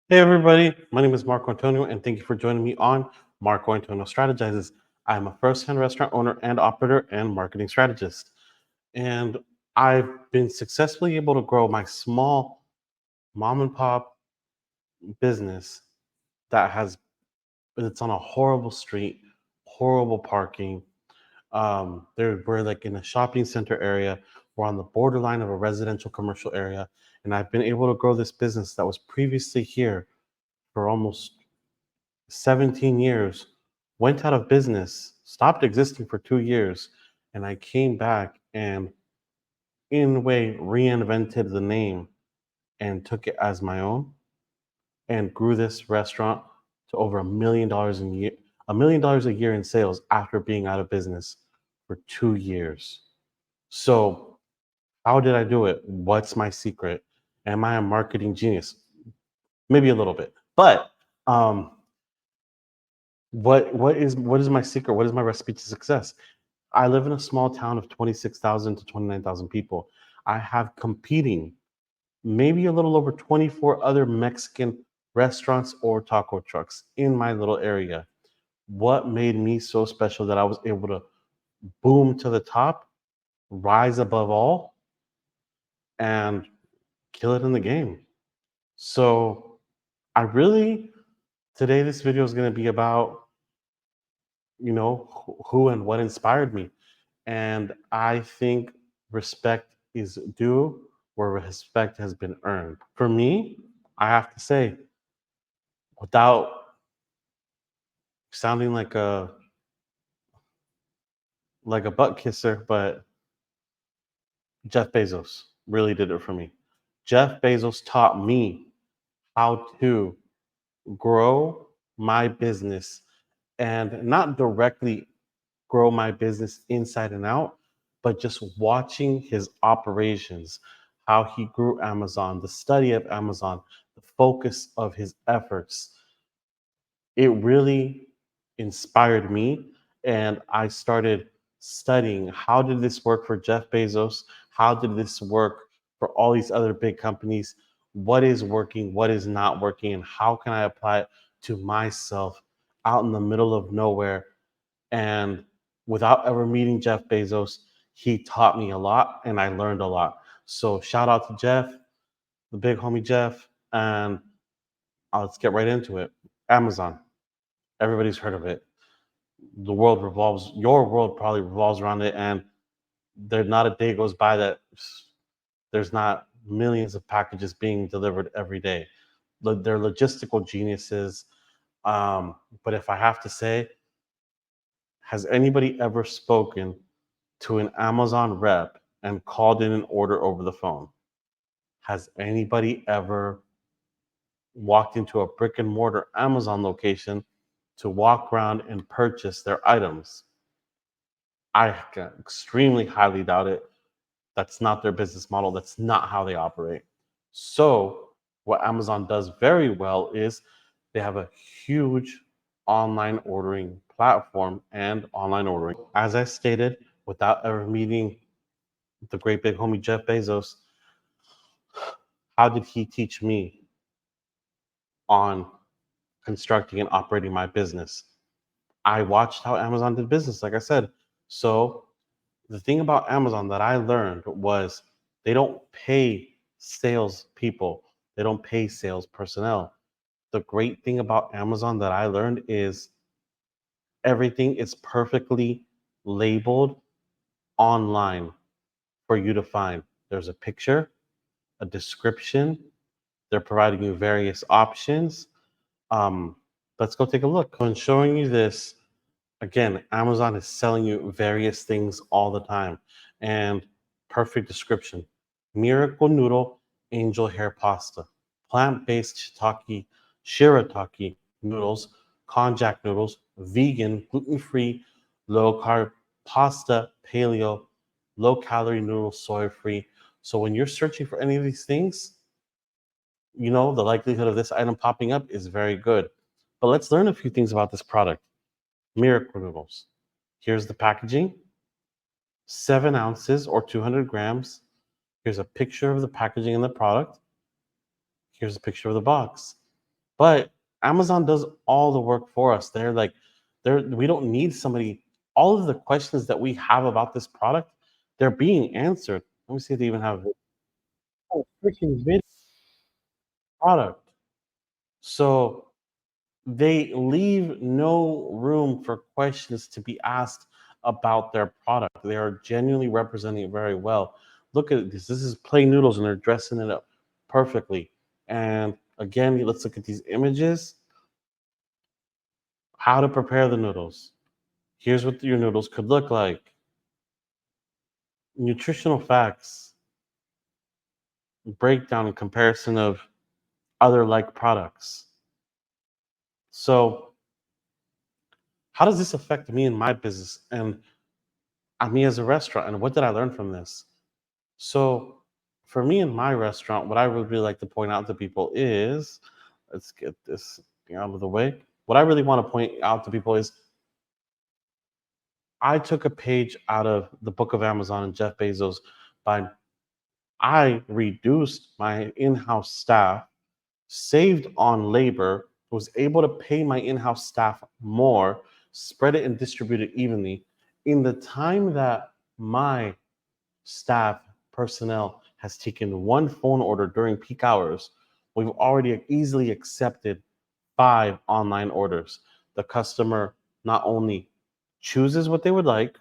Hey everybody, my name is Marco Antonio, and thank you for joining me on Marco Antonio Strategizes. I'm a first-hand restaurant owner and operator and marketing strategist. And I've been successfully able to grow my small mom and pop business that has it's on a horrible street, horrible parking. We're like in a shopping center area. We're on the borderline of a residential commercial area, and I've been able to grow this business that was previously here for almost 17 years, went out of business, stopped existing for 2 years, and I came back and, in a way, reinvented the name and took it as my own and grew this restaurant to over $1 million a year in sales after being out of business for 2 years. So, how did I do it? What's my secret? Am I a marketing genius? Maybe a little bit, but um, what is my secret? What is my recipe to success? I live in a small town of 26,000 to 29,000 people. I have competing, maybe a little over 24 other Mexican restaurants or taco trucks in my little area. What made me so special that I was able to boom to the top, rise above all, and kill it in the game? So, I really, today, this video is going to be about, who and what inspired me. And I think respect is due where respect has been earned. For me, I have to say, without sounding like a butt kisser, but Jeff Bezos really did it for me. Jeff Bezos taught me how to grow my business and not directly grow my business inside and out, but just watching his operations, how he grew Amazon, the study of Amazon, the focus of his efforts. It really inspired me. And I started studying, how did this work for Jeff Bezos? How did this work for all these other big companies? What is working? What is not working? And how can I apply it to myself out in the middle of nowhere? And without ever meeting Jeff Bezos, he taught me a lot and I learned a lot. So shout out to Jeff, the big homie Jeff, and let's get right into it. Amazon. Everybody's heard of it. Your world probably revolves around it, and there's not a day goes by that there's not millions of packages being delivered every day. They're logistical geniuses. But if I have to say, has anybody ever spoken to an Amazon rep and called in an order over the phone? Has anybody ever walked into a brick and mortar Amazon location to walk around and purchase their items? I extremely highly doubt it. That's not their business model. That's not how they operate. So, what Amazon does very well is they have a huge online ordering platform and online ordering. As I stated, without ever meeting the great big homie Jeff Bezos, how did he teach me on constructing and operating my business? I watched how Amazon did business, like I said. So, the thing about Amazon that I learned was they don't pay sales people, they don't pay sales personnel. The great thing about Amazon that I learned is everything is perfectly labeled online for you to find. There's a picture, a description, they're providing you various options. Um, let's go take a look. So in showing you this, again, Amazon is selling you various things all the time. And perfect description: miracle noodle angel hair pasta, plant-based shirataki noodles, konjac noodles, vegan, gluten-free, low-carb pasta, paleo, low-calorie noodles, soy-free. So when you're searching for any of these things, the likelihood of this item popping up is very good. But let's learn a few things about this product. Miracle noodles. Here's the packaging: 7 ounces or 200 grams. Here's a picture of the packaging and the product. Here's a picture of the box. But Amazon does all the work for us. They're like, we don't need somebody. All of the questions that we have about this product, they're being answered. Let me see if they even have a freaking video product. So they leave no room for questions to be asked about their product. They are genuinely representing it very well. Look at this. This is plain noodles, and they're dressing it up perfectly. And again, let's look at these images. How to prepare the noodles. Here's what your noodles could look like. Nutritional facts, breakdown and comparison of other like products. So, how does this affect me and my business and me as a restaurant? And what did I learn from this? So, for me and my restaurant, what I would really like to point out to people is, let's get this out of the way. What I really want to point out to people is I took a page out of the book of Amazon and Jeff Bezos by I reduced my in-house staff, saved on labor, was able to pay my in-house staff more, spread it and distribute it evenly. In the time that my staff personnel has taken one phone order during peak hours, we've already easily accepted 5 online orders. The customer not only chooses what they would like,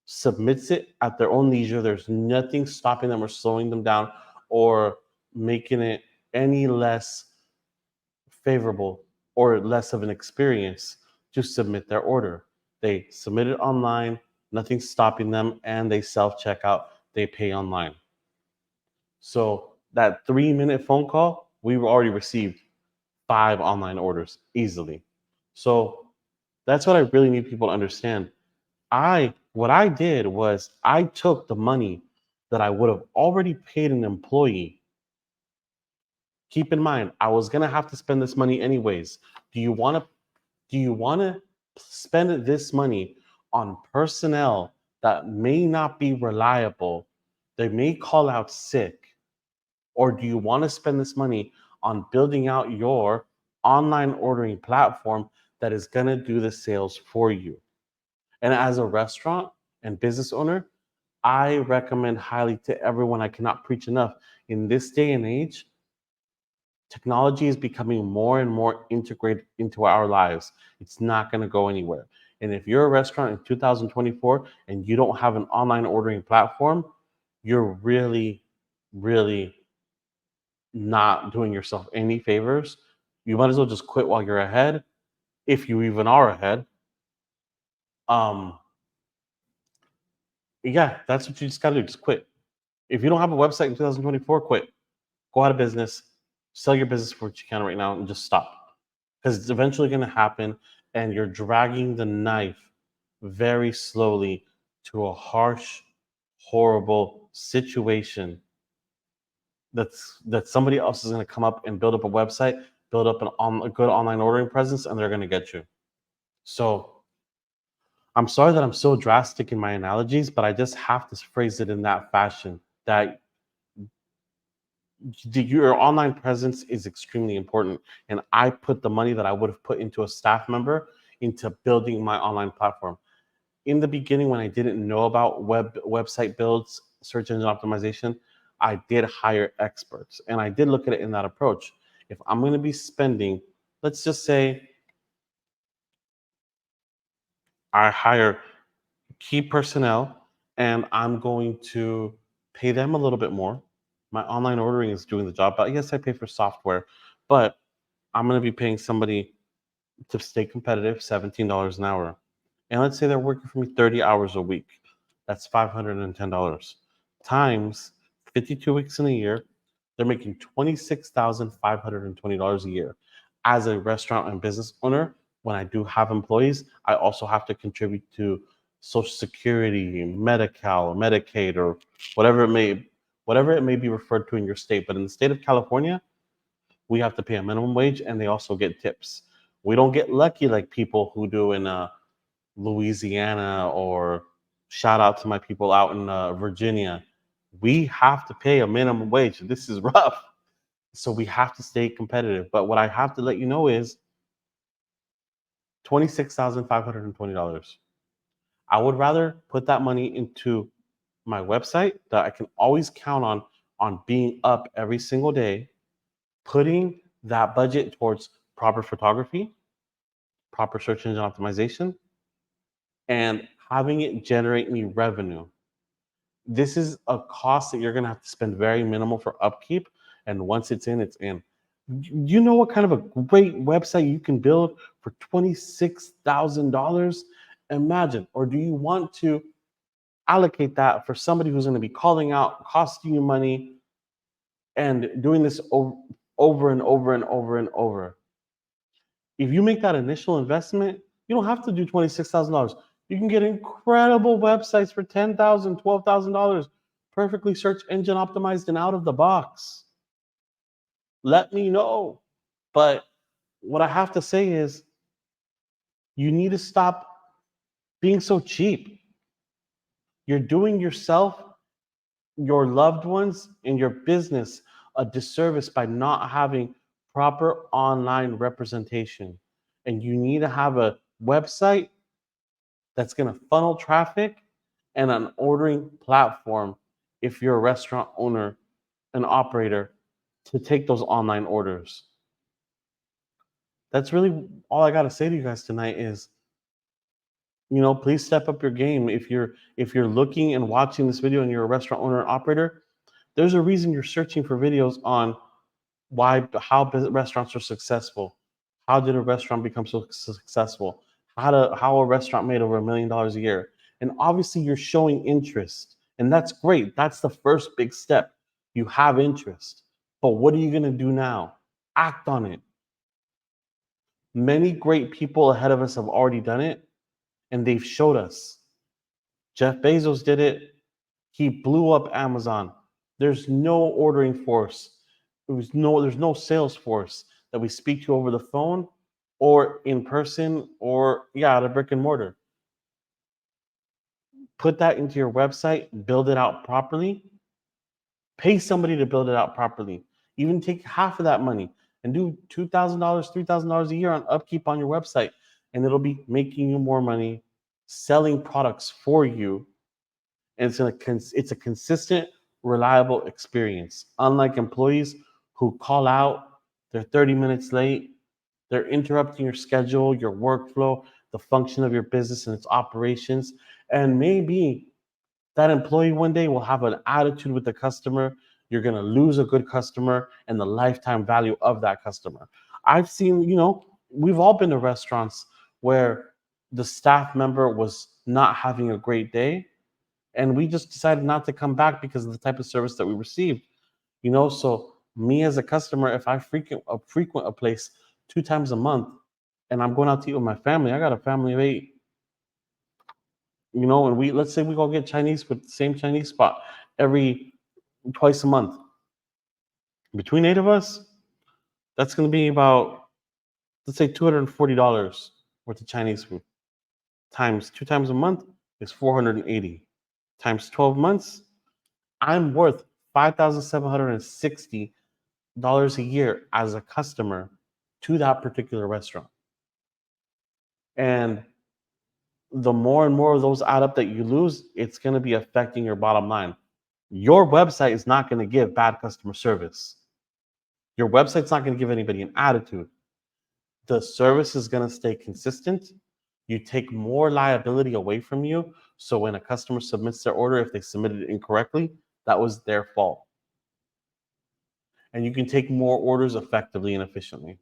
submits it at their own leisure. There's nothing stopping them or slowing them down or making it any less favorable or less of an experience to submit their order. They submit it online, nothing's stopping them, and they self checkout, they pay online. So that 3-minute phone call, we've already received 5 online orders easily. So that's what I really need people to understand. What I did was I took the money that I would have already paid an employee. Keep in mind, I was gonna have to spend this money anyways. Do you wanna do you wanna spend this money on personnel that may not be reliable? They may call out sick. Or do you want to spend this money on building out your online ordering platform that is gonna do the sales for you? And as a restaurant and business owner, I recommend highly to everyone. I cannot preach enough. In this day and age, technology is becoming more and more integrated into our lives. It's not going to go anywhere. And if you're a restaurant in 2024 and you don't have an online ordering platform, you're really, really not doing yourself any favors. You might as well just quit while you're ahead, if you even are ahead. Um, yeah, that's what you just got to do. Just quit. If you don't have a website in 2024, quit. Go out of business, sell your business for what you can right now, and just stop. Because it's eventually going to happen, and you're dragging the knife very slowly to a harsh, horrible situation that somebody else is going to come up and build up a website, build up a good online ordering presence, and they're going to get you. So I'm sorry that I'm so drastic in my analogies, but I just have to phrase it in that fashion that your online presence is extremely important. And I put the money that I would have put into a staff member into building my online platform. In the beginning, when I didn't know about website builds, search engine optimization, I did hire experts. And I did look at it in that approach. If I'm going to be spending, let's just say I hire key personnel and I'm going to pay them a little bit more. My online ordering is doing the job, but yes, I pay for software, but I'm going to be paying somebody to stay competitive $17 an hour. And let's say they're working for me 30 hours a week. That's $510 times 52 weeks in a year. They're making $26,520 a year. As a restaurant and business owner, when I do have employees, I also have to contribute to Social Security, Medi-Cal, Medicaid, or whatever it may be referred to in your state. But in the state of California, we have to pay a minimum wage, and they also get tips. We don't get lucky like people who do in Louisiana, or shout out to my people out in Virginia. We have to pay a minimum wage. This is rough. So we have to stay competitive. But what I have to let you know is $26,520. I would rather put that money into my website that I can always count on being up every single day, putting that budget towards proper photography, proper search engine optimization, and having it generate me revenue. This is a cost that you're going to have to spend very minimal for upkeep. And once it's in, it's in. You know what kind of a great website you can build for $26,000? Imagine. Or do you want to allocate that for somebody who's going to be calling out, costing you money, and doing this over and over and over and over? If you make that initial investment, you don't have to do $26,000. You can get incredible websites for $10,000, $12,000, perfectly search engine optimized and out of the box. Let me know. But what I have to say is, you need to stop being so cheap. You're doing yourself, your loved ones, and your business a disservice by not having proper online representation. And you need to have a website that's going to funnel traffic and an ordering platform if you're a restaurant owner, an operator, to take those online orders. That's really all I got to say to you guys tonight is, please step up your game. If you're looking and watching this video and you're a restaurant owner and operator, there's a reason you're searching for videos on how restaurants are successful. How did a restaurant become so successful? How a restaurant made over $1 million a year. And obviously you're showing interest. And that's great. That's the first big step. You have interest. But what are you going to do now? Act on it. Many great people ahead of us have already done it, and they've showed us. Jeff Bezos did it. He blew up Amazon. There's no ordering force. There's no sales force that we speak to over the phone or in person or at a brick and mortar. Put that into your website, build it out properly, pay somebody to build it out properly. Even take half of that money and do $2,000, $3,000 a year on upkeep on your website, and it'll be making you more money, selling products for you, and it's a consistent, reliable experience. Unlike employees who call out, they're 30 minutes late, they're interrupting your schedule, your workflow, the function of your business and its operations, and maybe that employee one day will have an attitude with the customer. You're going to lose a good customer and the lifetime value of that customer. I've seen, we've all been to restaurants where the staff member was not having a great day, and we just decided not to come back because of the type of service that we received. So me as a customer, if I frequent a place 2 times a month and I'm going out to eat with my family, I got a family of 8, and let's say we go get Chinese with the same Chinese spot every twice a month. Between 8 of us, that's going to be about, let's say, $240 worth of Chinese food. Times 2 times a month is 480. Times 12 months, I'm worth $5,760 a year as a customer to that particular restaurant. And the more and more of those add up that you lose, it's going to be affecting your bottom line. Your website is not going to give bad customer service. Your website's not going to give anybody an attitude. The service is going to stay consistent. You take more liability away from you. So when a customer submits their order, if they submitted it incorrectly, that was their fault. And you can take more orders effectively and efficiently.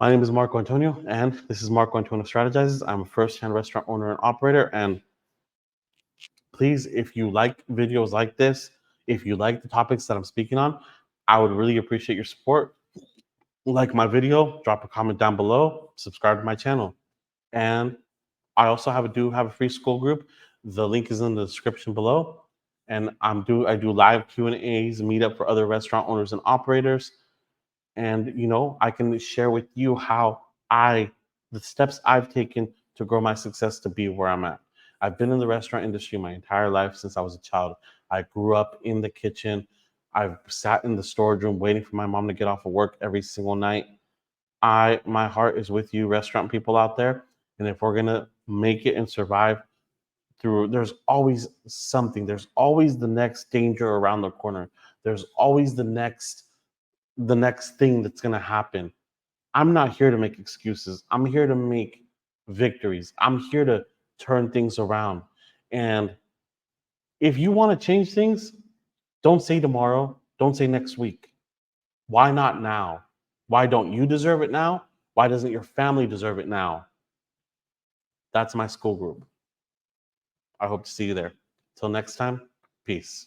My name is Marco Antonio, and this is Marco Antonio Strategizes. I'm a first-hand restaurant owner and operator. And please, if you like videos like this, if you like the topics that I'm speaking on, I would really appreciate your support. Like my video, drop a comment down below, subscribe to my channel. And I also do have a free school group. The link is in the description below. And I do live Q&As, meet up for other restaurant owners and operators. And I can share with you the steps I've taken to grow my success to be where I'm at. I've been in the restaurant industry my entire life since I was a child. I grew up in the kitchen. I've sat in the storage room waiting for my mom to get off of work every single night. My heart is with you, restaurant people out there. And if we're gonna make it and survive through, there's always something. There's always the next danger around the corner. There's always the next thing that's gonna happen. I'm not here to make excuses. I'm here to make victories. I'm here to turn things around. And if you want to change things, don't say tomorrow. Don't say next week. Why not now? Why don't you deserve it now? Why doesn't your family deserve it now? That's my school group. I hope to see you there. Till next time, peace.